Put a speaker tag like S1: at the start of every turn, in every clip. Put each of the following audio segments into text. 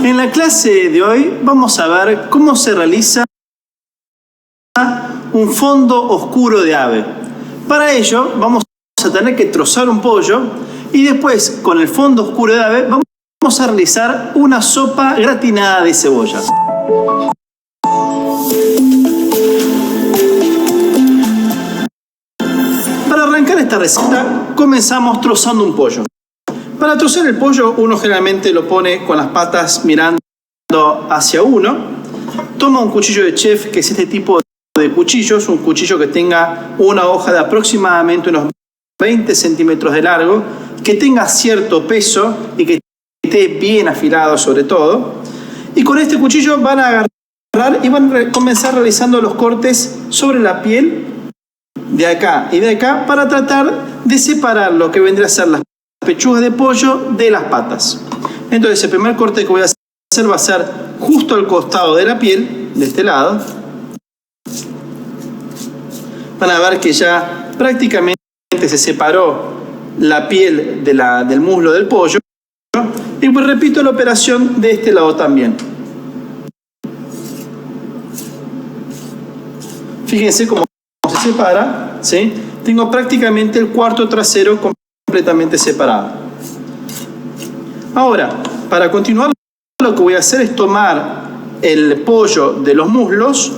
S1: En la clase de hoy vamos a ver cómo se realiza un fondo oscuro de ave. Para ello vamos a tener que trozar un pollo y después con el fondo oscuro de ave vamos a realizar una sopa gratinada de cebolla. Para arrancar esta receta comenzamos trozando un pollo. Para trozar el pollo uno generalmente lo pone con las patas mirando hacia uno. Toma un cuchillo de chef, que es este tipo de cuchillos, un cuchillo que tenga una hoja de aproximadamente unos 20 centímetros de largo, que tenga cierto peso y que esté bien afilado sobre todo. Y con este cuchillo van a agarrar y van a comenzar realizando los cortes sobre la piel de acá y de acá para tratar de separar lo que vendría a ser las pechugas de pollo de las patas. Entonces el primer corte que voy a hacer va a ser justo al costado de la piel, de este lado. Van a ver que ya prácticamente se separó la piel del muslo del pollo. Y pues repito la operación de este lado también. Fíjense cómo se separa, ¿sí? Tengo prácticamente el cuarto trasero completamente separado. Ahora, para continuar, lo que voy a hacer es tomar el pollo de los muslos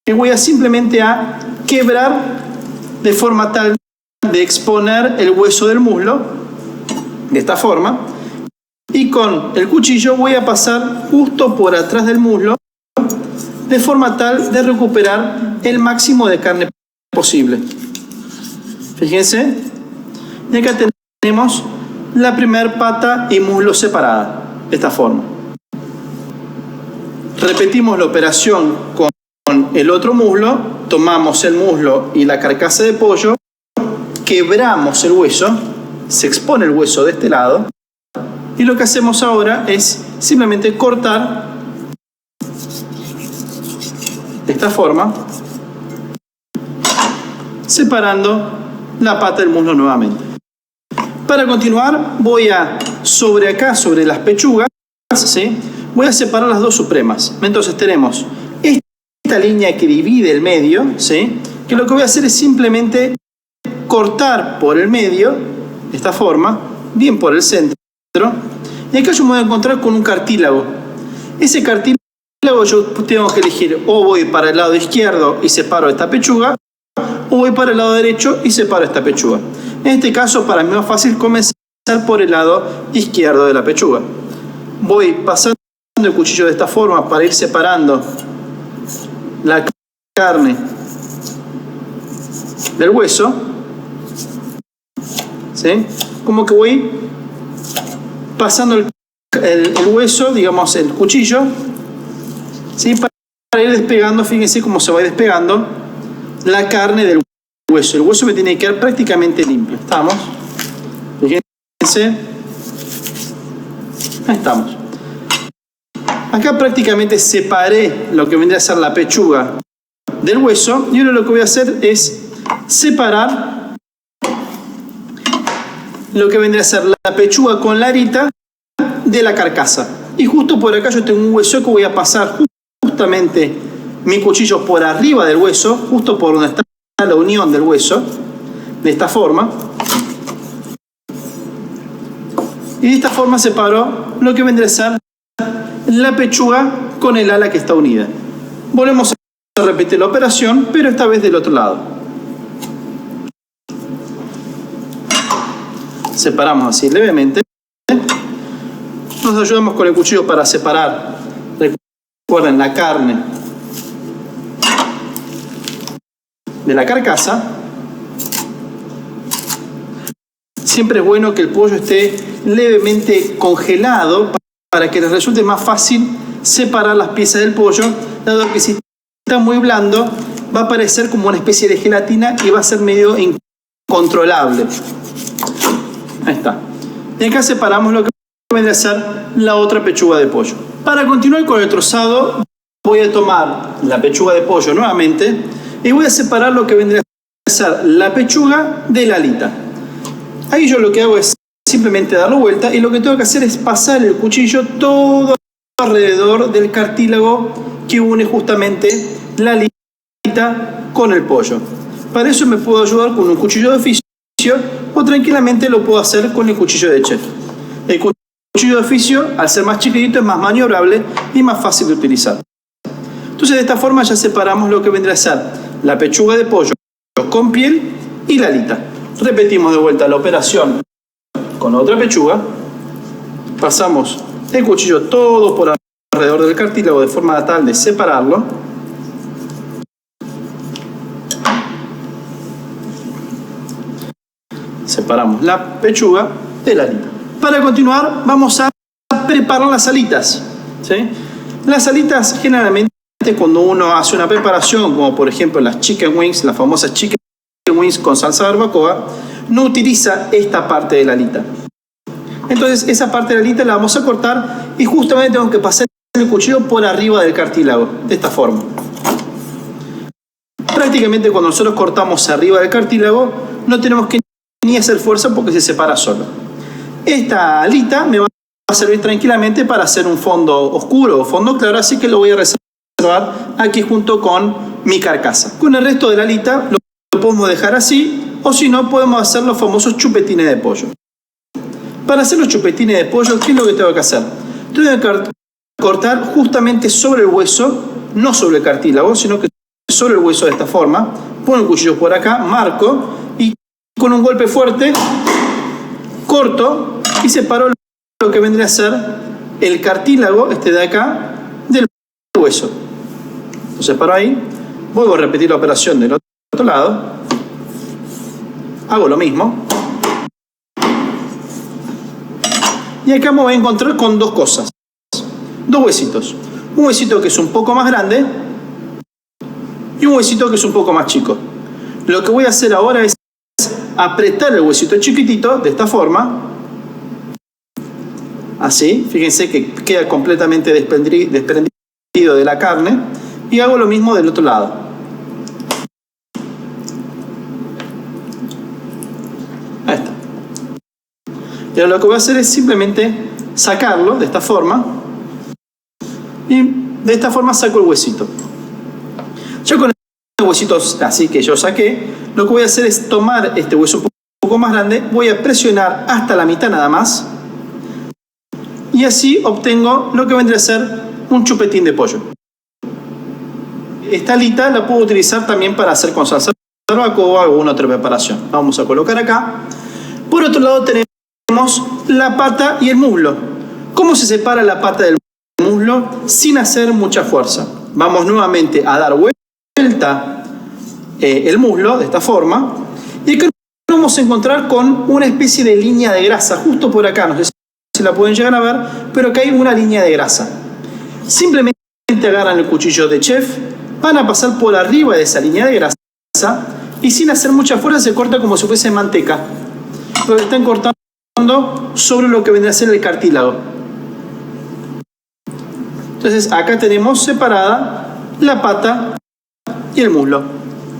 S1: y voy a simplemente a quebrar de forma tal de exponer el hueso del muslo de esta forma, y con el cuchillo voy a pasar justo por atrás del muslo de forma tal de recuperar el máximo de carne posible. Fíjense, y acá tenemos la primera pata y muslo separada de esta forma. Repetimos la operación con el otro muslo, tomamos el muslo y la carcasa de pollo, quebramos el hueso, se expone el hueso de este lado, y lo que hacemos ahora es simplemente cortar de esta forma, separando la pata del muslo nuevamente. Para continuar voy a, sobre las pechugas, ¿sí? Voy a separar las dos supremas. Entonces tenemos esta línea que divide el medio, ¿sí? Que lo que voy a hacer es simplemente cortar por el medio, de esta forma, bien por el centro, y acá yo me voy a encontrar con un cartílago. Ese cartílago yo tengo que elegir, o voy para el lado izquierdo y separo esta pechuga, o voy para el lado derecho y separo esta pechuga. En este caso para mí es más fácil comenzar por el lado izquierdo de la pechuga. Voy pasando el cuchillo de esta forma para ir separando la carne del hueso, ¿sí? Como que voy pasando el hueso, digamos el cuchillo, ¿sí? Para ir despegando, fíjense cómo se va despegando la carne del hueso. El hueso me tiene que quedar prácticamente limpio. ¿Estamos? Fíjense. Ahí estamos. Acá prácticamente separé lo que vendría a ser la pechuga del hueso, y ahora lo que voy a hacer es separar lo que vendría a ser la pechuga con la arita de la carcasa. Y justo por acá yo tengo un hueso que voy a pasar justamente mi cuchillo por arriba del hueso, justo por donde está la unión del hueso, de esta forma. Y de esta forma separo lo que vendría a ser la pechuga con el ala que está unida. Volvemos a repetir la operación, pero esta vez del otro lado. Separamos así levemente. Nos ayudamos con el cuchillo para separar, recuerden, la carne de la carcasa. Siempre es bueno que el pollo esté levemente congelado para que les resulte más fácil separar las piezas del pollo, dado que si está muy blando va a parecer como una especie de gelatina y va a ser medio incontrolable. Ahí está. Y acá separamos lo que vendría a ser la otra pechuga de pollo. Para continuar con el trozado, voy a tomar la pechuga de pollo nuevamente y voy a separar lo que vendría a ser la pechuga de la alita. Ahí yo lo que hago es simplemente darlo vuelta y lo que tengo que hacer es pasar el cuchillo todo alrededor del cartílago que une justamente la alita con el pollo. Para eso me puedo ayudar con un cuchillo de oficio o tranquilamente lo puedo hacer con el cuchillo de chef. El cuchillo de oficio, al ser más chiquitito, es más maniobrable y más fácil de utilizar. Entonces, de esta forma ya separamos lo que vendrá a ser la pechuga de pollo con piel y la alita. Repetimos de vuelta la operación con la otra pechuga. Pasamos el cuchillo todo por alrededor del cartílago de forma tal de separarlo. Separamos la pechuga de la alita. Para continuar, vamos a preparar las alitas, ¿sí? Las alitas, generalmente, cuando uno hace una preparación, como por ejemplo las chicken wings, las famosas chicken wings con salsa barbacoa, no utiliza esta parte de la alita. Entonces, esa parte de la alita la vamos a cortar y justamente tengo que pasar el cuchillo por arriba del cartílago, de esta forma. Prácticamente cuando nosotros cortamos arriba del cartílago, no tenemos que ni hacer fuerza porque se separa solo. Esta alita me va a servir tranquilamente para hacer un fondo oscuro o fondo claro, así que lo voy a reservar aquí junto con mi carcasa. Con el resto de la alita lo podemos dejar así, o si no, podemos hacer los famosos chupetines de pollo. Para hacer los chupetines de pollo, ¿qué es lo que tengo que hacer? Tengo que cortar justamente sobre el hueso, no sobre el cartílago, sino que sobre el hueso de esta forma. Pongo el cuchillo por acá, marco y con un golpe fuerte corto y separo lo que vendría a ser el cartílago, este de acá, del hueso. Lo separo ahí. Vuelvo a repetir la operación del otro lado. Hago lo mismo. Y acá me voy a encontrar con dos cosas. Dos huesitos. Un huesito que es un poco más grande y un huesito que es un poco más chico. Lo que voy a hacer ahora es apretar el huesito chiquitito de esta forma. Así. Fíjense que queda completamente desprendido de la carne. Y hago lo mismo del otro lado. Ahí está. Y ahora lo que voy a hacer es simplemente sacarlo de esta forma. Y de esta forma saco el huesito. Ya con el huesito así que yo saqué, lo que voy a hacer es tomar este hueso un poco más grande, voy a presionar hasta la mitad nada más. Y así obtengo lo que vendría a ser un chupetín de pollo. Esta alita la puedo utilizar también para hacer con salsa barbacoa o alguna otra preparación. La vamos a colocar acá. Por otro lado tenemos la pata y el muslo. ¿Cómo se separa la pata del muslo sin hacer mucha fuerza? Vamos nuevamente a dar vuelta el muslo de esta forma. Y acá nos vamos a encontrar con una especie de línea de grasa justo por acá. No sé si la pueden llegar a ver, pero acá hay una línea de grasa. Simplemente agarran el cuchillo de chef, van a pasar por arriba de esa línea de grasa y sin hacer mucha fuerza se corta como si fuese manteca. Lo que están cortando sobre lo que vendría a ser el cartílago. Entonces acá tenemos separada la pata y el muslo.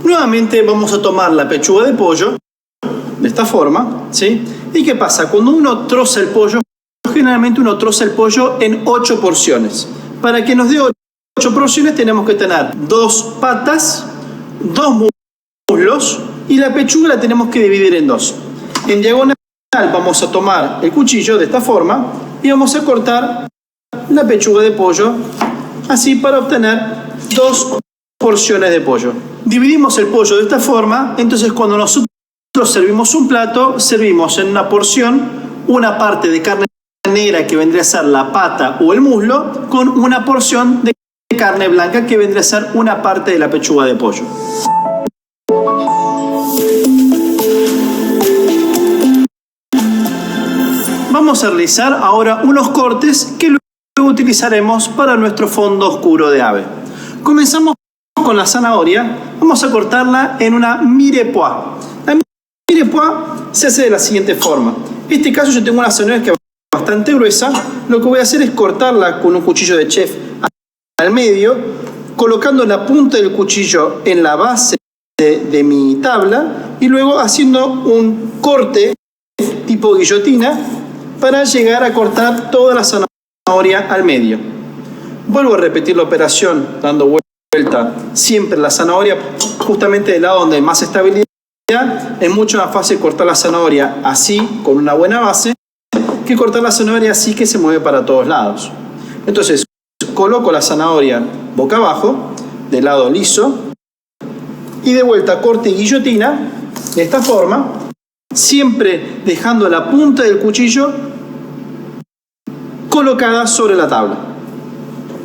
S1: Nuevamente vamos a tomar la pechuga de pollo de esta forma, ¿sí? ¿Y qué pasa? Cuando uno troza el pollo, generalmente uno troza el pollo en 8 porciones. Para que nos dé 8 porciones tenemos que tener 2 patas, 2 muslos y la pechuga la tenemos que dividir en 2. En diagonal vamos a tomar el cuchillo de esta forma y vamos a cortar la pechuga de pollo así para obtener 2 porciones de pollo. Dividimos el pollo de esta forma, entonces cuando nosotros servimos un plato, servimos en una porción una parte de carne negra que vendría a ser la pata o el muslo con una porción de carne blanca que vendría a ser una parte de la pechuga de pollo. Vamos a realizar ahora unos cortes que luego utilizaremos para nuestro fondo oscuro de ave. Comenzamos con la zanahoria. Vamos a cortarla en una mirepoix. La mirepoix se hace de la siguiente forma. En este caso yo tengo una zanahoria que es bastante gruesa. Lo que voy a hacer es cortarla con un cuchillo de chef al medio, colocando la punta del cuchillo en la base de mi tabla y luego haciendo un corte tipo guillotina para llegar a cortar toda la zanahoria al medio. Vuelvo a repetir la operación dando vuelta siempre la zanahoria justamente del lado donde hay más estabilidad. Es mucho más fácil cortar la zanahoria así, con una buena base, que cortar la zanahoria así que se mueve para todos lados. Entonces, coloco la zanahoria boca abajo, del lado liso, y de vuelta corte y guillotina, de esta forma, siempre dejando la punta del cuchillo colocada sobre la tabla.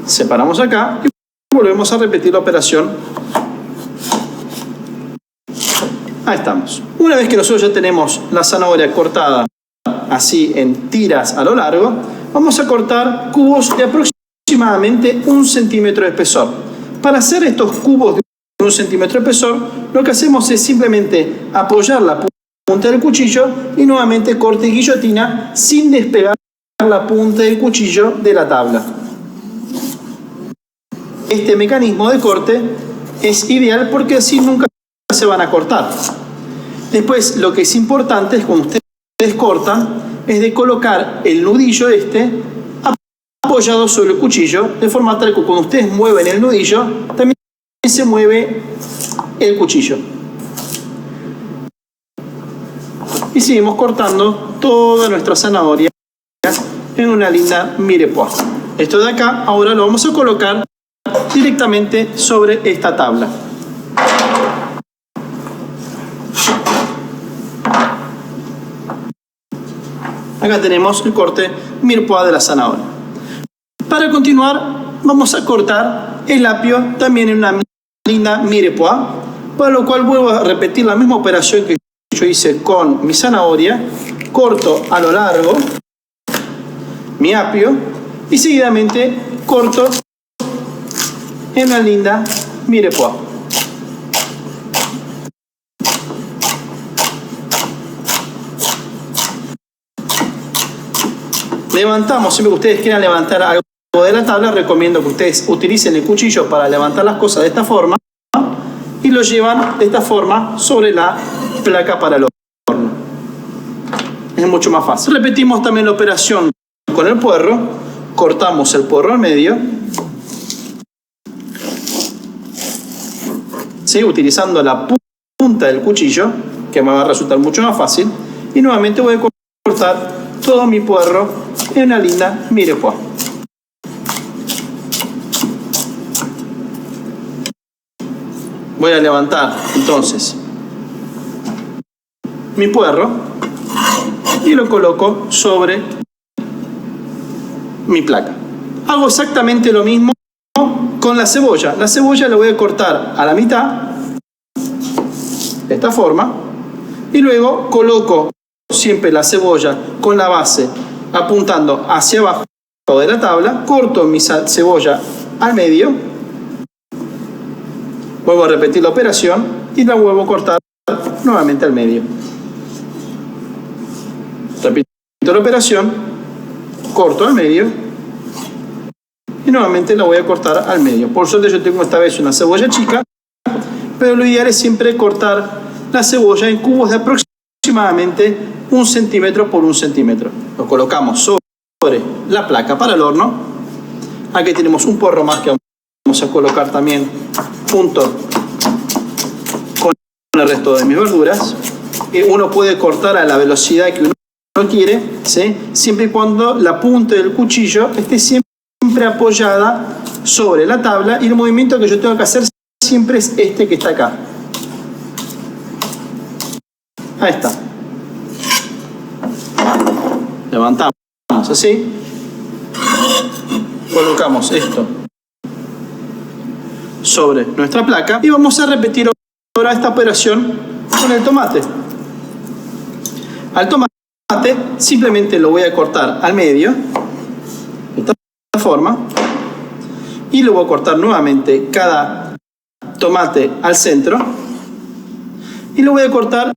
S1: Separamos acá y volvemos a repetir la operación. Ahí estamos. Una vez que nosotros ya tenemos la zanahoria cortada así en tiras a lo largo, vamos a cortar cubos de aproximadamente 1 centímetro de espesor. Para hacer estos cubos de 1 centímetro de espesor, lo que hacemos es simplemente apoyar la punta del cuchillo y nuevamente corte y guillotina sin despegar la punta del cuchillo de la tabla. Este mecanismo de corte es ideal porque así nunca se van a cortar. Después, lo que es importante es cuando ustedes cortan, es de colocar el nudillo apoyado sobre el cuchillo, de forma tal que cuando ustedes mueven el nudillo, también se mueve el cuchillo. Y seguimos cortando toda nuestra zanahoria en una linda mirepoix. Esto de acá ahora lo vamos a colocar directamente sobre esta tabla. Acá tenemos el corte mirepoix de la zanahoria. Para continuar, vamos a cortar el apio también en una linda mirepoix, para lo cual vuelvo a repetir la misma operación que yo hice con mi zanahoria. Corto a lo largo mi apio y seguidamente corto en una linda mirepoix. Levantamos, siempre que ustedes quieran levantar algo de la tabla, recomiendo que ustedes utilicen el cuchillo para levantar las cosas de esta forma y lo llevan de esta forma sobre la placa para el horno. Es mucho más fácil. Repetimos también la operación con el puerro. Cortamos el puerro al medio, ¿sí? Utilizando la punta del cuchillo, que me va a resultar mucho más fácil, y nuevamente voy a cortar todo mi puerro en una linda mirepoix. Voy a levantar entonces mi puerro y lo coloco sobre mi placa. Hago exactamente lo mismo con la cebolla. La cebolla la voy a cortar a la mitad, de esta forma, y luego coloco siempre la cebolla con la base apuntando hacia abajo de la tabla, corto mi cebolla al medio, vuelvo a repetir la operación y la vuelvo a cortar nuevamente al medio. Repito la operación, corto al medio y nuevamente la voy a cortar al medio. Por suerte yo tengo esta vez una cebolla chica, pero lo ideal es siempre cortar la cebolla en cubos de aproximadamente 1 centímetro por 1 centímetro. Lo colocamos sobre la placa para el horno. Aquí tenemos un puerro más que vamos a colocar también junto con el resto de mis verduras. Uno puede cortar a la velocidad que uno quiere, ¿sí? Siempre y cuando la punta del cuchillo esté siempre apoyada sobre la tabla, y el movimiento que yo tengo que hacer siempre es este que está acá. Ahí está. Levantamos así, colocamos esto sobre nuestra placa y vamos a repetir ahora esta operación con el tomate. Al tomate simplemente lo voy a cortar al medio, de esta forma, y lo voy a cortar nuevamente cada tomate al centro y lo voy a cortar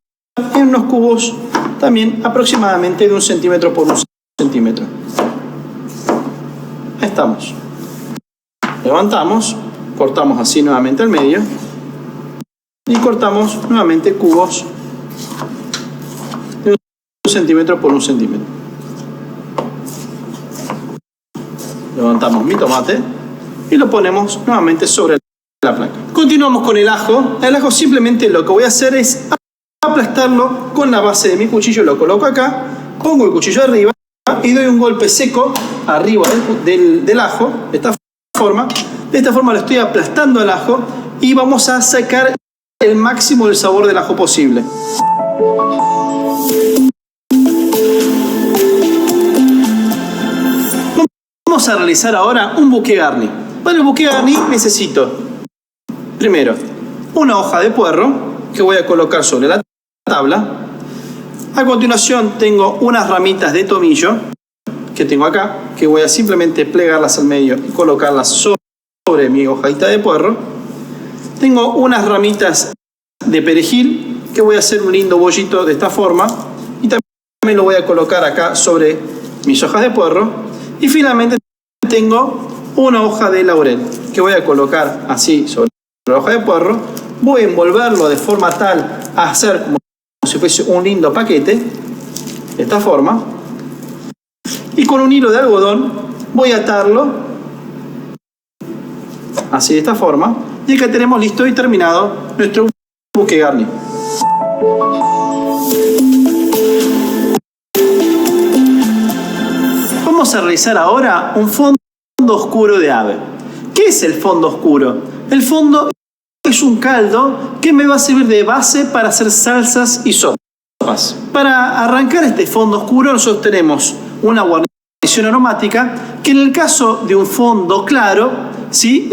S1: en unos cubos también aproximadamente de 1 centímetro por 1 centímetro. Ahí estamos. Levantamos, cortamos así nuevamente al medio y cortamos nuevamente cubos de 1 centímetro por 1 centímetro. Levantamos mi tomate y lo ponemos nuevamente sobre la placa. Continuamos con el ajo. El ajo simplemente lo que voy a hacer es aplastarlo con la base de mi cuchillo, lo coloco acá, pongo el cuchillo arriba y doy un golpe seco arriba del ajo, de esta forma. De esta forma lo estoy aplastando al ajo y vamos a sacar el máximo del sabor del ajo posible. Vamos a realizar ahora un bouquet garni. Para el bouquet garni necesito, primero, una hoja de puerro que voy a colocar sobre la tabla. A continuación tengo unas ramitas de tomillo que tengo acá, que voy a simplemente plegarlas al medio y colocarlas sobre mi hojita de puerro. Tengo unas ramitas de perejil que voy a hacer un lindo bollito de esta forma y también lo voy a colocar acá sobre mis hojas de puerro. Y finalmente tengo una hoja de laurel que voy a colocar así sobre la hoja de puerro. Voy a envolverlo de forma tal a hacer como si fuese un lindo paquete, de esta forma. Y con un hilo de algodón voy a atarlo así, de esta forma. Y acá tenemos listo y terminado nuestro bouquet garni. Vamos a realizar ahora un fondo oscuro de ave. ¿Qué es el fondo oscuro? El fondo es un caldo que me va a servir de base para hacer salsas y sopas. Para arrancar este fondo oscuro nosotros tenemos una guarnición aromática que en el caso de un fondo claro, ¿sí?,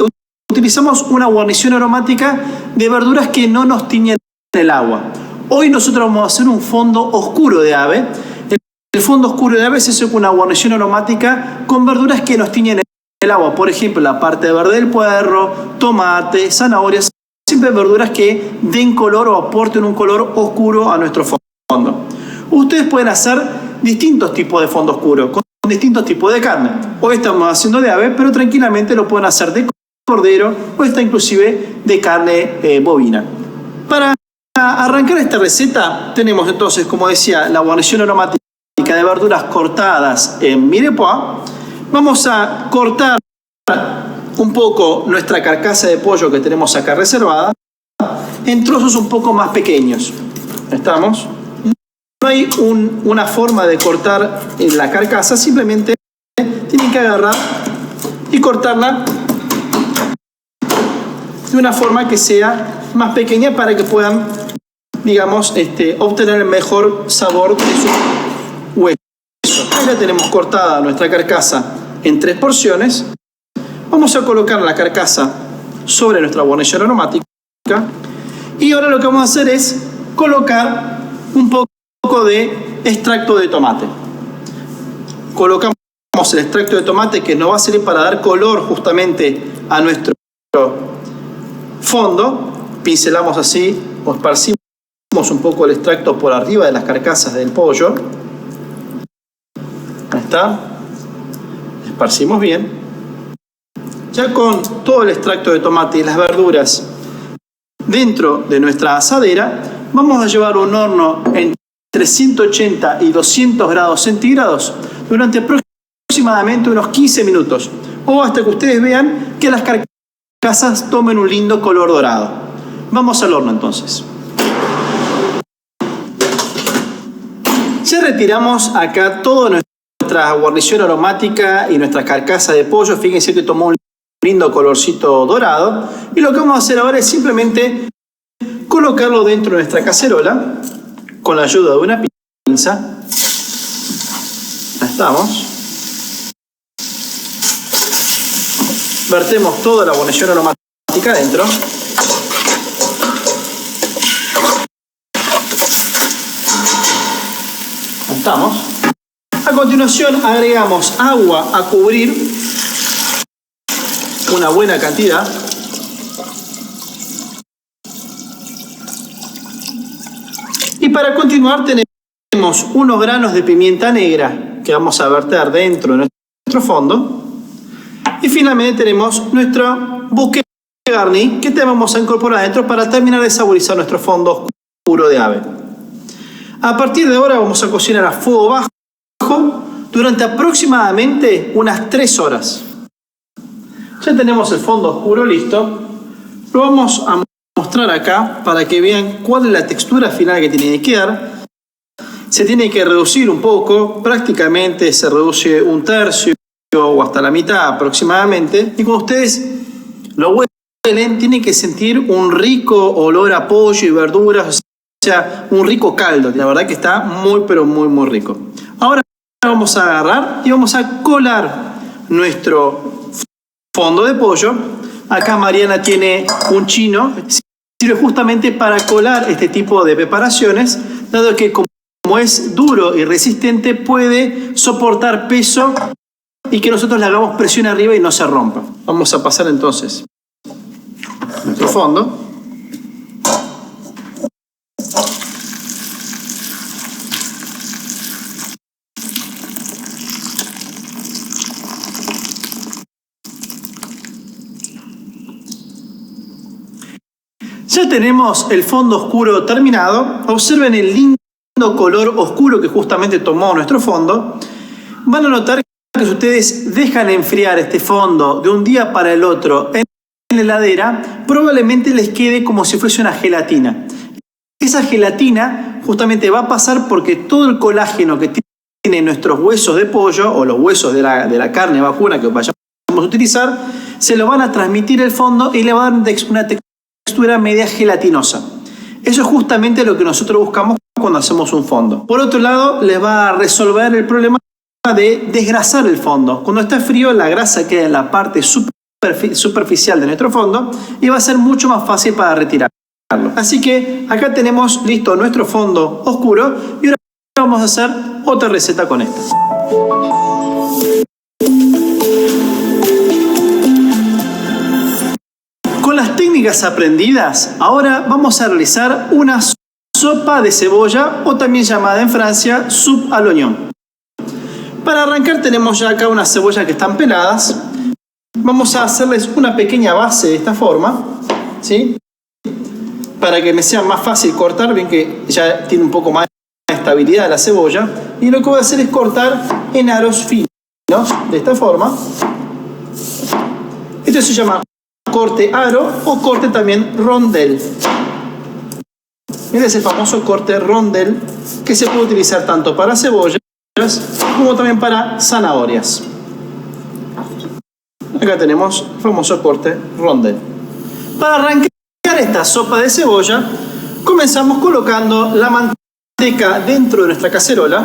S1: utilizamos una guarnición aromática de verduras que no nos tiñen el agua. Hoy nosotros vamos a hacer un fondo oscuro de ave. El fondo oscuro de ave es una guarnición aromática con verduras que nos tiñen el agua. Por ejemplo, la parte verde del puerro, tomate, zanahorias. Siempre verduras que den color o aporten un color oscuro a nuestro fondo. Ustedes pueden hacer distintos tipos de fondo oscuro con distintos tipos de carne. Hoy estamos haciendo de ave, pero tranquilamente lo pueden hacer de cordero o está inclusive de carne bovina. Para arrancar esta receta tenemos entonces, como decía, la guarnición aromática de verduras cortadas en mirepoix. Vamos a cortar un poco nuestra carcasa de pollo que tenemos acá reservada en trozos un poco más pequeños. ¿Estamos? No hay una forma de cortar la carcasa, simplemente tienen que agarrar y cortarla de una forma que sea más pequeña para que puedan, digamos, obtener el mejor sabor de su hueso. Ya tenemos cortada nuestra carcasa en 3 porciones. Vamos a colocar la carcasa sobre nuestra guarnición aromática y ahora lo que vamos a hacer es colocar un poco de extracto de tomate. Colocamos el extracto de tomate que nos va a servir para dar color justamente a nuestro fondo. Pincelamos así o esparcimos un poco el extracto por arriba de las carcasas del pollo. Ahí está. Esparcimos bien. Ya con todo el extracto de tomate y las verduras dentro de nuestra asadera, vamos a llevar un horno entre 180 y 200 grados centígrados durante aproximadamente unos 15 minutos o hasta que ustedes vean que las carcasas tomen un lindo color dorado. Vamos al horno entonces. Ya retiramos acá toda nuestra guarnición aromática y nuestra carcasa de pollo. Fíjense que tomó un lindo colorcito dorado. Y lo que vamos a hacer ahora es simplemente colocarlo dentro de nuestra cacerola con la ayuda de una pinza. Ahí estamos. Vertemos toda la guarnición aromática dentro. Ahí estamos. A continuación agregamos agua a cubrir, una buena cantidad. Y para continuar tenemos unos granos de pimienta negra que vamos a verter dentro de nuestro fondo. Y finalmente tenemos nuestro bouquet garni que te vamos a incorporar adentro para terminar de saborizar nuestro fondo oscuro de ave. A partir de ahora vamos a cocinar a fuego bajo durante aproximadamente unas 3 horas. Ya tenemos el fondo oscuro listo. Lo vamos a mostrar acá para que vean cuál es la textura final que tiene que quedar. Se tiene que reducir un poco, prácticamente se reduce un tercio o hasta la mitad aproximadamente. Y cuando ustedes lo huelen, tienen que sentir un rico olor a pollo y verduras, o sea, un rico caldo. La verdad que está muy, pero muy, muy rico. Ahora vamos a agarrar y vamos a colar nuestro fondo de pollo. Acá Mariana tiene un chino. Sirve justamente para colar este tipo de preparaciones, dado que como es duro y resistente, puede soportar peso y que nosotros le hagamos presión arriba y no se rompa. Vamos a pasar entonces nuestro fondo. Ya tenemos el fondo oscuro terminado. Observen el lindo color oscuro que justamente tomó nuestro fondo. Van a notar que si ustedes dejan enfriar este fondo de un día para el otro en la heladera, probablemente les quede como si fuese una gelatina. Esa gelatina justamente va a pasar porque todo el colágeno que tienen nuestros huesos de pollo o los huesos de la carne vacuna que vayamos a utilizar, se lo van a transmitir el fondo y le va a dar una textura media gelatinosa. Eso es justamente lo que nosotros buscamos cuando hacemos un fondo. Por otro lado, les va a resolver el problema de desgrasar el fondo. Cuando está frío, la grasa queda en la parte superficial de nuestro fondo y va a ser mucho más fácil para retirarlo. Así que acá tenemos listo nuestro fondo oscuro y ahora vamos a hacer otra receta con esta. Con las técnicas aprendidas, ahora vamos a realizar una sopa de cebolla o también llamada en Francia soupe à l'oignon. Para arrancar tenemos ya acá unas cebollas que están peladas. Vamos a hacerles una pequeña base de esta forma, ¿sí? Para que me sea más fácil cortar, ven que ya tiene un poco más de estabilidad la cebolla. Y lo que voy a hacer es cortar en aros finos, de esta forma. Esto se llama corte aro o corte también rondel. Este es el famoso corte rondel que se puede utilizar tanto para cebollas como también para zanahorias. Acá tenemos el famoso corte rondel. Para arrancar esta sopa de cebolla, comenzamos colocando la manteca dentro de nuestra cacerola.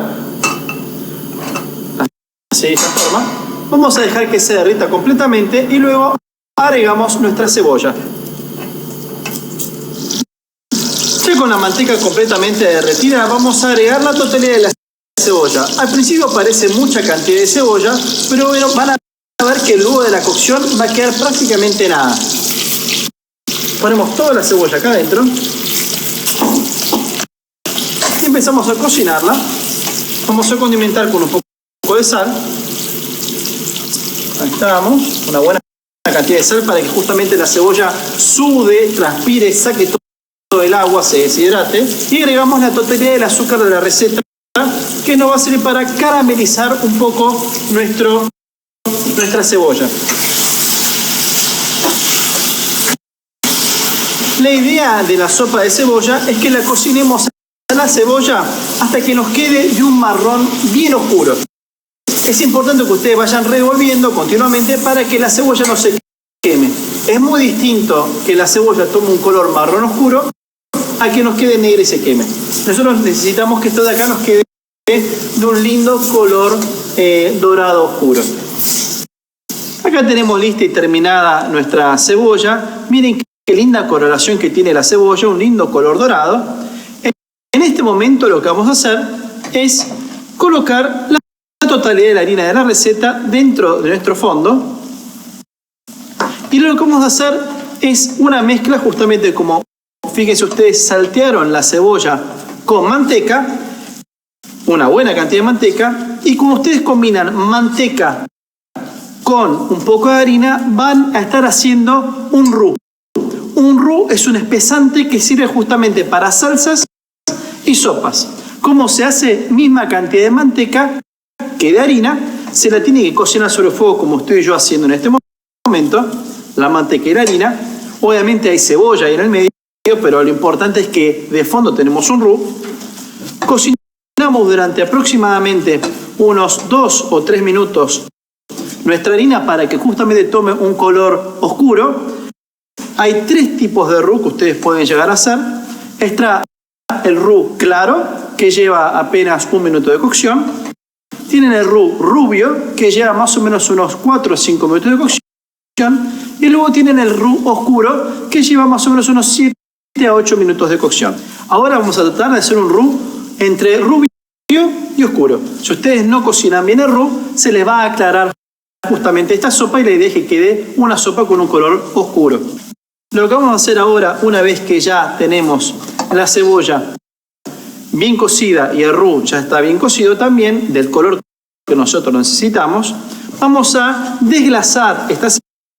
S1: Así, de esta forma. Vamos a dejar que se derrita completamente y luego agregamos nuestra cebolla. Ya con la manteca completamente derretida, vamos a agregar la totalidad de la cebolla. Al principio parece mucha cantidad de cebolla, pero bueno, van a ver que luego de la cocción va a quedar prácticamente nada. Ponemos toda la cebolla acá adentro y empezamos a cocinarla. Vamos a condimentar con un poco de sal. Ahí estamos, una buena cantidad de sal para que justamente la cebolla sude, transpire, saque todo el agua, se deshidrate. Y agregamos la totalidad del azúcar de la receta, que nos va a servir para caramelizar un poco nuestra cebolla. La idea de la sopa de cebolla es que la cocinemos a la cebolla hasta que nos quede de un marrón bien oscuro. Es importante que ustedes vayan revolviendo continuamente para que la cebolla no se queme. Es muy distinto que la cebolla tome un color marrón oscuro a que nos quede negra y se queme. Nosotros necesitamos que esto de acá nos quede de un lindo color dorado oscuro. Acá tenemos lista y terminada nuestra cebolla. Miren qué linda coloración que tiene la cebolla, un lindo color dorado. En este momento lo que vamos a hacer es colocar la totalidad de la harina de la receta dentro de nuestro fondo. Y lo que vamos a hacer es una mezcla justamente como, fíjense ustedes, saltearon la cebolla con manteca, una buena cantidad de manteca, y como ustedes combinan manteca con un poco de harina, van a estar haciendo un roux. Un roux es un espesante que sirve justamente para salsas y sopas. ¿Cómo se hace? Misma cantidad de manteca que de harina, se la tiene que cocinar sobre el fuego como estoy yo haciendo en este momento la manteca y la harina. Obviamente hay cebolla ahí en el medio, pero lo importante es que de fondo tenemos un roux. Cocinamos durante aproximadamente unos 2 o 3 minutos nuestra harina para que justamente tome un color oscuro. Hay 3 tipos de roux que ustedes pueden llegar a hacer. Está el roux claro, que lleva apenas 1 minuto de cocción. Tienen el roux rubio, que lleva más o menos unos 4 o 5 minutos de cocción. Y luego tienen el roux oscuro, que lleva más o menos unos 7 a 8 minutos de cocción. Ahora vamos a tratar de hacer un roux entre rubio y oscuro. Si ustedes no cocinan bien el roux, se les va a aclarar justamente esta sopa y la idea es que quede una sopa con un color oscuro. Lo que vamos a hacer ahora, una vez que ya tenemos la cebolla bien cocida y el roux ya está bien cocido también, del color que nosotros necesitamos, vamos a desglasar esta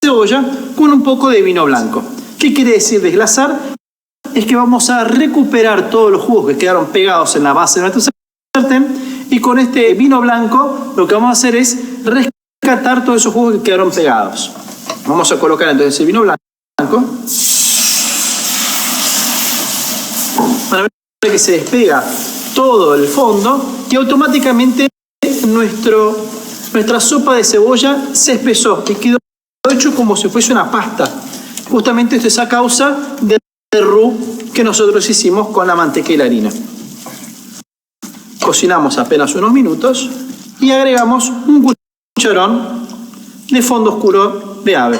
S1: cebolla con un poco de vino blanco. ¿Qué quiere decir desglasar? Es que vamos a recuperar todos los jugos que quedaron pegados en la base de nuestro sartén y con este vino blanco lo que vamos a hacer es rescatar todos esos jugos que quedaron pegados. Vamos a colocar entonces el vino blanco. Van a ver que se despega todo el fondo y automáticamente nuestra sopa de cebolla se espesó y quedó hecho como si fuese una pasta. Justamente esto es a causa del roux que nosotros hicimos con la manteca y la harina. Cocinamos apenas unos minutos y agregamos un cucharón de fondo oscuro de ave.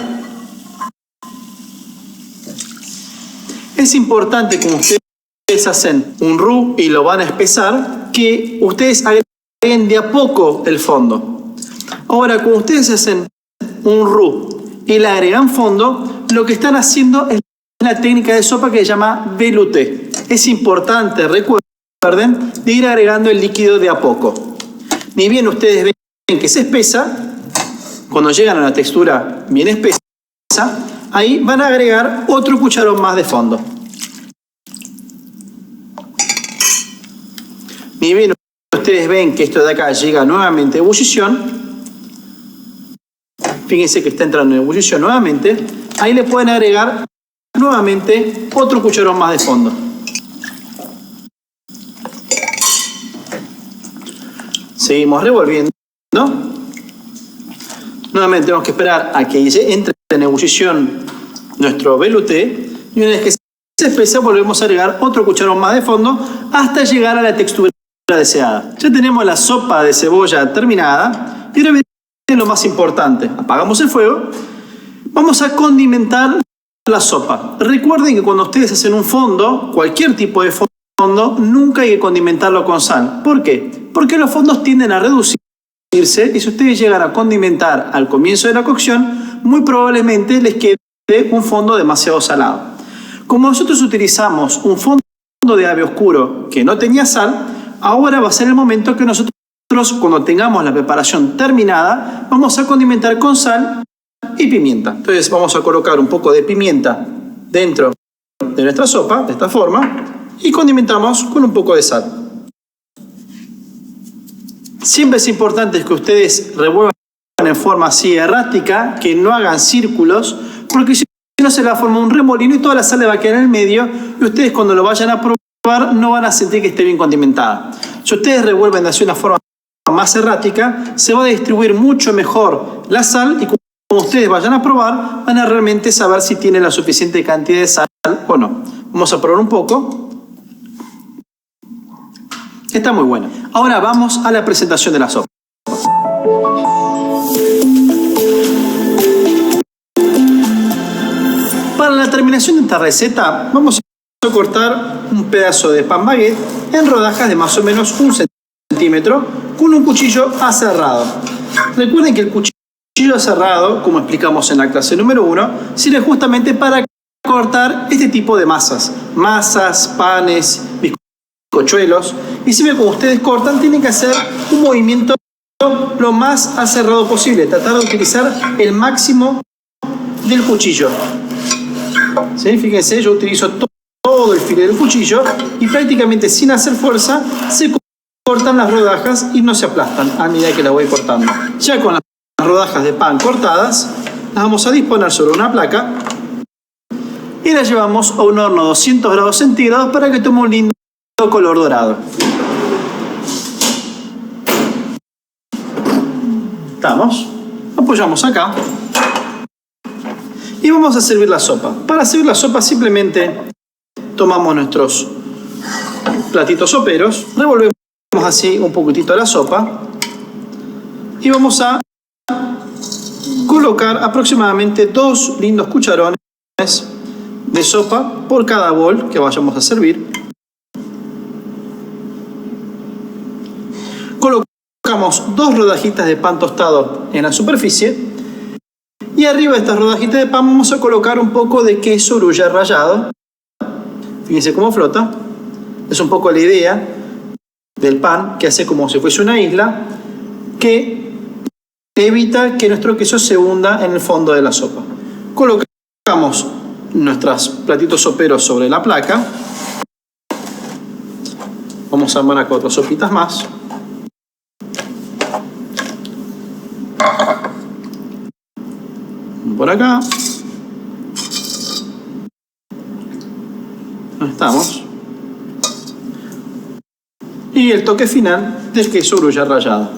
S1: Es importante, como ustedes hacen un roux y lo van a espesar, que ustedes agreguen de a poco el fondo. Ahora, cuando ustedes hacen un roux y le agregan fondo, lo que están haciendo es la técnica de sopa que se llama velouté. Es importante, recuerden, de ir agregando el líquido de a poco. Ni bien ustedes ven que se espesa, cuando llegan a la textura bien espesa, ahí van a agregar otro cucharón más de fondo. Ni bien ustedes ven que esto de acá llega nuevamente a ebullición, fíjense que está entrando en ebullición nuevamente, ahí le pueden agregar nuevamente otro cucharón más de fondo. Seguimos revolviendo. Nuevamente tenemos que esperar a que entre en ebullición nuestro velouté y una vez que se espesa volvemos a agregar otro cucharón más de fondo hasta llegar a la textura deseada. Ya tenemos la sopa de cebolla terminada y ahora viene lo más importante. Apagamos el fuego. Vamos a condimentar la sopa. Recuerden que cuando ustedes hacen un fondo, cualquier tipo de fondo, nunca hay que condimentarlo con sal. ¿Por qué? Porque los fondos tienden a reducirse y si ustedes llegan a condimentar al comienzo de la cocción, muy probablemente les quede un fondo demasiado salado. Como nosotros utilizamos un fondo de ave oscuro que no tenía sal, ahora va a ser el momento que nosotros, cuando tengamos la preparación terminada, vamos a condimentar con sal y pimienta. Entonces vamos a colocar un poco de pimienta dentro de nuestra sopa, de esta forma, y condimentamos con un poco de sal. Siempre es importante que ustedes revuelvan en forma así errática, que no hagan círculos, porque si no se le va a formar un remolino y toda la sal le va a quedar en el medio y ustedes cuando lo vayan a probar no van a sentir que esté bien condimentada. Si ustedes revuelven de así una forma más errática, se va a distribuir mucho mejor la sal y cuando ustedes vayan a probar van a realmente saber si tiene la suficiente cantidad de sal o no. Vamos a probar un poco. Está muy buena. Ahora vamos a la presentación de la sopa. Para la terminación de esta receta vamos a cortar un pedazo de pan baguette en rodajas de más o menos 1 centímetro con un cuchillo aserrado. Recuerden que el cuchillo aserrado, como explicamos en la clase número 1, sirve justamente para cortar este tipo de masas. Masas, panes, bizcochuelos. Y siempre cuando ustedes cortan tienen que hacer un movimiento lo más aserrado posible. Tratar de utilizar el máximo del cuchillo. ¿Sí? Fíjense, yo utilizo todo el filo del cuchillo y prácticamente sin hacer fuerza se cortan las rodajas y no se aplastan a medida que las voy cortando. Ya con las rodajas de pan cortadas, las vamos a disponer sobre una placa y las llevamos a un horno a 200 grados centígrados para que tome un lindo color dorado. Estamos. Apoyamos acá. Y vamos a servir la sopa. Para servir la sopa simplemente tomamos nuestros platitos soperos, revolvemos así un poquitito la sopa y vamos a colocar aproximadamente 2 lindos cucharones de sopa por cada bol que vayamos a servir. Colocamos 2 rodajitas de pan tostado en la superficie y arriba de estas rodajitas de pan vamos a colocar un poco de queso gruyère rallado. Fíjense cómo flota. Es un poco la idea del pan, que hace como si fuese una isla, que evita que nuestro queso se hunda en el fondo de la sopa. Colocamos nuestros platitos soperos sobre la placa. Vamos a armar acá otras sopitas más. Por acá. Ahí estamos. Y el toque final del queso gruyère rallado.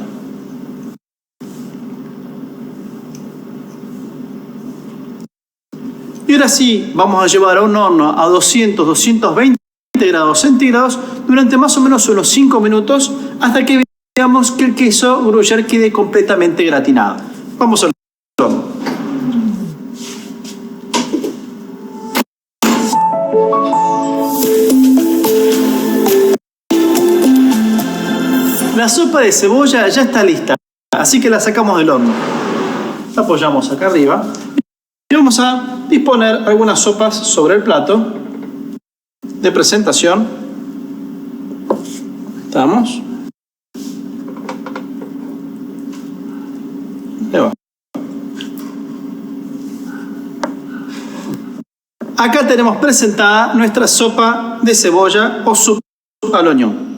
S1: Y ahora sí, vamos a llevar a un horno a 200-220 grados centígrados durante más o menos unos 5 minutos hasta que veamos que el queso gruyère quede completamente gratinado. Vamos al horno. La sopa de cebolla ya está lista, así que la sacamos del horno. La apoyamos acá arriba y vamos a disponer algunas sopas sobre el plato de presentación. Estamos. Ahí va. Acá tenemos presentada nuestra sopa de cebolla o soupe à l'oignon.